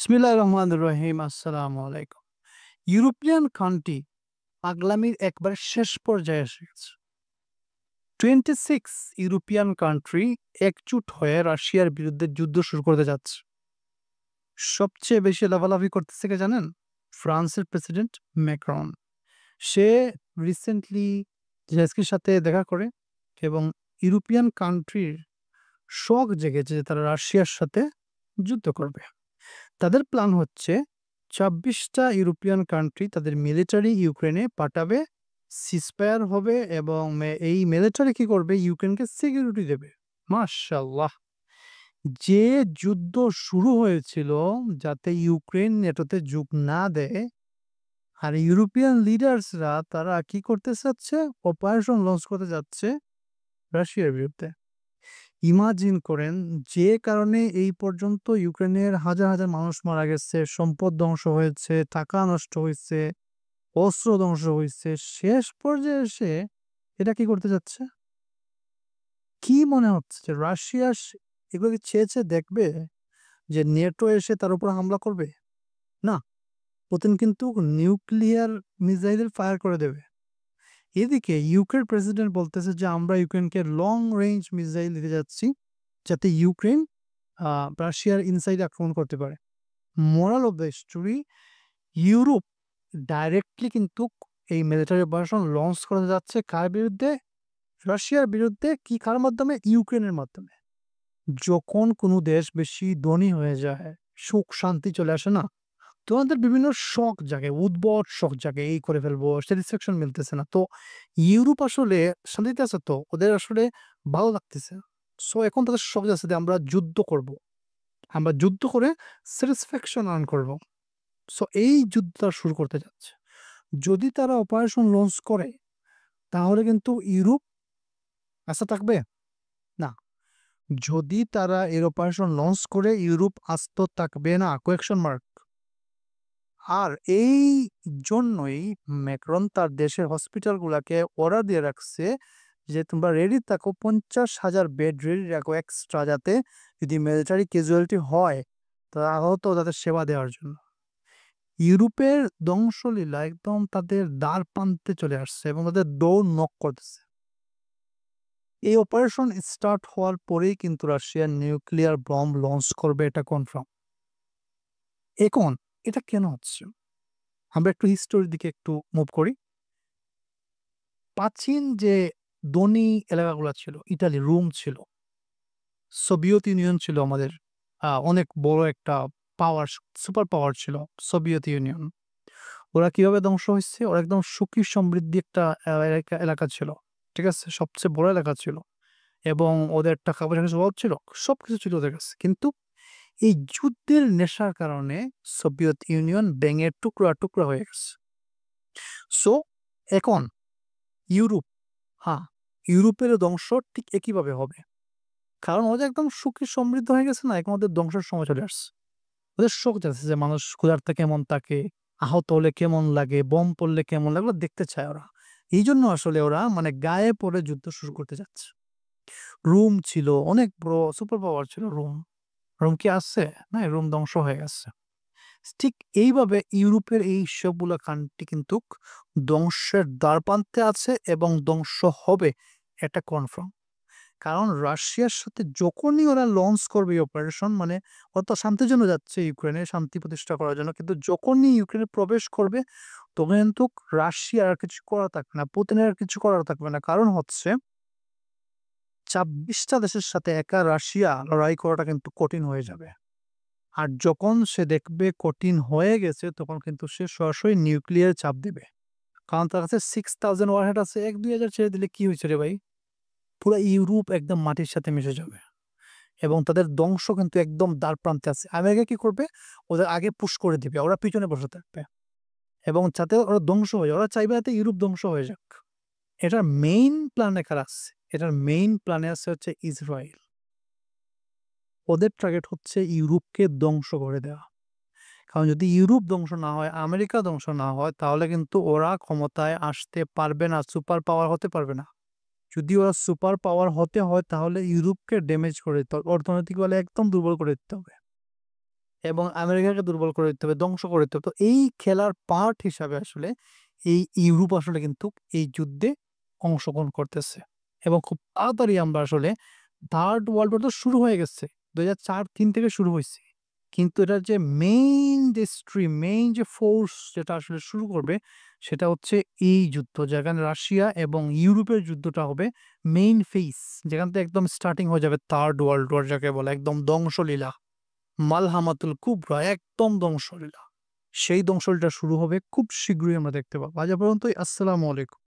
বিসমিল্লাহির রহমানির রহিম। আসসালামু আলাইকুম। ইউরোপিয়ান কান্ট্রি পাগলামির একবারে শেষ পর্যায়ে এসে গেছে। 26 ইউরোপিয়ান কান্ট্রি একজোট হয়ে রাশিয়ার বিরুদ্ধে যুদ্ধ শুরু করতে যাচ্ছে। সবচেয়ে বেশি লাফালাফি করতেছে কে জানেন? ফ্রান্সের প্রেসিডেন্ট ম্যাক্রন। সে রিসেন্টলি জেলেনস্কির সাথে দেখা করে এবং ইউরোপিয়ান কান্ট্রির শখ জেগেছে যে তারা রাশিয়ার সাথে যুদ্ধ করবে। তাদের প্ল্যান হচ্ছে ২৬ টা ইউরোপিয়ান কান্ট্রি তাদের মিলিটারি ইউক্রেনে পাঠাবে, সিজফায়ার হবে এবং এই মিলিটারি কি করবে? ইউক্রেনকে সিকিউরিটি দেবে। মাশাআল্লাহ! যে যুদ্ধ শুরু হয়েছিল যাতে ইউক্রেন নেটোতে যোগ না দেয়, আর ইউরোপিয়ান লিডার্সরা তারা কি করতে চাচ্ছে? অপারেশন লঞ্চ করতে যাচ্ছে রাশিয়ার বিরুদ্ধে। ইমাজিন করেন যে কারণে এই পর্যন্ত ইউক্রেনের হাজার, হাজার মানুষ মারা গেছে, সম্পদ ধ্বংস হয়েছে, টাকা নষ্ট হইছে, অস্ত্র ধ্বংস হইছে। শেষ পর্যায়ে এসে এটা কি করতে যাচ্ছে? কি মনে হচ্ছে যে রাশিয়া এগুলো কি চেয়ে, চেয়ে দেখবে যে নেটো এসে তার উপর হামলা করবে? না, পুতিন কিন্তু নিউক্লিয়ার মিসাইল ফায়ার করে দেবে। এদিকে ইউক্রেন প্রেসিডেন্ট বলতেছে যে আমরা ইউক্রেনকে লং রেঞ্জ মিসাইল দিতে যাচ্ছি যাতে ইউক্রেন রাশিয়ার ইনসাইডে আক্রমণ করতে পারে। Moral of the story, Europe directly কিন্তু এই মিলিটারি অপারেশন লঞ্চ করতে যাচ্ছে কার বিরুদ্ধে? রাশিয়ার বিরুদ্ধে। কি কার মাধ্যমে? ইউক্রেনের মাধ্যমে। যখন কোনো দেশ বেশি ধনী হয়ে যায়, সুখ শান্তি চলে আসে না? তোমাদের বিভিন্ন শখ জাগে, উদ্ভট শখ জাগে, এই করে ফেলবো, স্যাটিসফ্যাকশন মিলতেছে না। তো ইউরোপ আসলে শান্তিতে আছে তো, ওদের আসলে ভালো লাগতেছে। সো এখন তাদের শখ আছে যে আমরা যুদ্ধ করব। আমরা যুদ্ধ করে স্যাটিসফ্যাকশন আর্ন করব। সো এই যুদ্ধটা শুরু করতে যাচ্ছে। যদি তারা অপারেশন লঞ্চ করে তাহলে কিন্তু ইউরোপ আস্থা থাকবে? না। যদি তারা এর অপারেশন লঞ্চ করে ইউরোপ আস্ত থাকবে না, কোয়েকশন মার্ক। আর এই জন্যই ম্যাক্রন তার দেশের হসপিটালগুলাকে অর্ডার দিয়ে রাখছে যে তোমরা রেডি থাকো, ৫০,০০০ বেড রেডি রাখো এক্সট্রা, যাতে যদি মিলিটারি ক্যাজুয়ালিটি হয় তাহলে তো তাদের সেবা দেওয়ার জন্য। ইউরোপের ধ্বংসলীলা একদম তাদের দ্বার প্রান্তে চলে আসছে এবং তাদের দৌড় নক করতেছে। এই অপারেশন স্টার্ট হওয়ার পরেই কিন্তু রাশিয়া নিউক্লিয়ার বম্ব লঞ্চ করবে, এটা কনফার্ম। এখন এটা কেন হচ্ছে? আমরা একটু হিস্টোরির দিকে একটু মুভ করি। প্রাচীন যে ধনী এলাকাগুলো ছিল, ইতালি, রোম ছিল, সোভিয়েত ইউনিয়ন ছিল আমাদের অনেক বড় একটা পাওয়ার, সুপার পাওয়ার ছিল সোভিয়েত ইউনিয়ন। ওরা কিভাবে ধ্বংস হয়েছে? ওরা একদম সুখী সমৃদ্ধি একটা এলাকা ছিল। ঠিক আছে? সবচেয়ে বড় এলাকা ছিল এবং ওদের টাকা পয়সার অভাব ছিল। সবকিছু ছিল ওদের কাছে। কিন্তু এই যুদ্ধের নেশার কারণে সোভিয়েত ইউনিয়ন ভেঙে টুকরা, টুকরা হয়ে গেছে। সো এখন ইউরোপ, হ্যাঁ, ইউরোপেরও ধ্বংস ঠিক একইভাবে হবে। কারণ ওরা একদম সুখী সমৃদ্ধ হয়ে গেছে না? এখন ওদের ধ্বংসের সময় চলে আসছে। ওদের শখ যাচ্ছে যে মানুষ ক্ষুধার্তে কেমন থাকে, আহত হলে কেমন লাগে, বম পড়লে কেমন লাগে, ওগুলো দেখতে চায় ওরা। এইজন্য আসলে ওরা মানে গায়ে পড়ে যুদ্ধ শুরু করতে যাচ্ছে। রোম ছিল অনেক বড় সুপার পাওয়ার ছিল রোম। রোম কি আছে? না, রোম ধ্বংস হয়ে গেছে। ঠিক এইভাবে ইউরোপের এই সবগুলা কান্ট্রি কিন্তু ধ্বংসের দ্বারপ্রান্তে আছে এবং ধ্বংস হবে, এটা কনফার্ম। কারণ রাশিয়ার সাথে যখনই ওরা লঞ্চ করবে অপারেশন, মানে ওরা তো শান্তির জন্য যাচ্ছে ইউক্রেনে, শান্তি প্রতিষ্ঠা করার জন্য, কিন্তু যখনই ইউক্রেনে প্রবেশ করবে তখন কিন্তু রাশিয়ার আর কিছু করা থাকবে না, পুতিনের আর কিছু করার থাকবে না। কারণ হচ্ছে ২৬টা দেশের সাথে একা রাশিয়া লড়াই করাটা কিন্তু কঠিন হয়ে যাবে। আর যখন সে দেখবে কঠিন হয়ে গেছে তখন কিন্তু সে সরাসরি নিউক্লিয়ার চাপ দেবে। কারণ তার কাছে 6000 ওয়ারহেড আছে। ১-২ হাজার ছেড়ে দিলে কি হয়েছে রে ভাই? পুরা ইউরোপ একদম মাটির সাথে মিশে যাবে এবং তাদের ধ্বংস কিন্তু একদম দ্বারপ্রান্তে আছে। আমেরিকা কি করবে? ওদের আগে পুশ করে দিবে। ওরা পিছনে বসে থাকবে এবং যাতে ওরা ধ্বংস হয়ে যায়। ওরা চাইবে যাতে ইউরোপ ধ্বংস হয়ে যাক। এটার মেইন প্ল্যান এখানে আছে। এটার মেইন প্ল্যানে আছে হচ্ছে ইসরায়েল। ওদের টার্গেট হচ্ছে ইউরোপকে ধ্বংস করে দেওয়া। কারণ যদি ইউরোপ ধ্বংস না হয়, আমেরিকা ধ্বংস না হয়, তাহলে কিন্তু ওরা ক্ষমতায় আসতে পারবে না, সুপার পাওয়ার হতে পারবে না। যদি ওরা সুপার পাওয়ার হতে হয় তাহলে ইউরোপকে ড্যামেজ করে দিতে হবে, অর্থনৈতিকভাবে একদম দুর্বল করে দিতে হবে। এবং আমেরিকাকে দুর্বল করে দিতে হবে, ধ্বংস করে দিতে হবে। তো এই খেলার পার্ট হিসাবে আসলে এই ইউরোপ আসলে কিন্তু এই যুদ্ধে অংশগ্রহণ করতেছে। এবং খুব তাড়াতাড়ি আমরা আসলে থার্ড ওয়ার্ল্ড ওয়ার তো শুরু হয়ে গেছে। ২০০৪-৩ থেকে শুরু হইছে। কিন্তু এটার যে মেইন যে ফোর্স যেটা আসলে শুরু করবে সেটা হচ্ছে এই যুদ্ধ। যেখানে রাশিয়া এবং ইউরোপের যুদ্ধটা হবে মেইন ফেস। যেখান থেকে একদম স্টার্টিং হয়ে যাবে থার্ড ওয়ার্ল্ড ওয়ার যাকে বলে একদম ধ্বংসলীলা। মালহামাতুল কুবরা একদম ধ্বংসলীলা। সেই ধ্বংসলীলা শুরু হবে খুব শীঘ্রই আমরা দেখতে পাবো। আজ এ পর্যন্তই। আসসালামু আলাইকুম।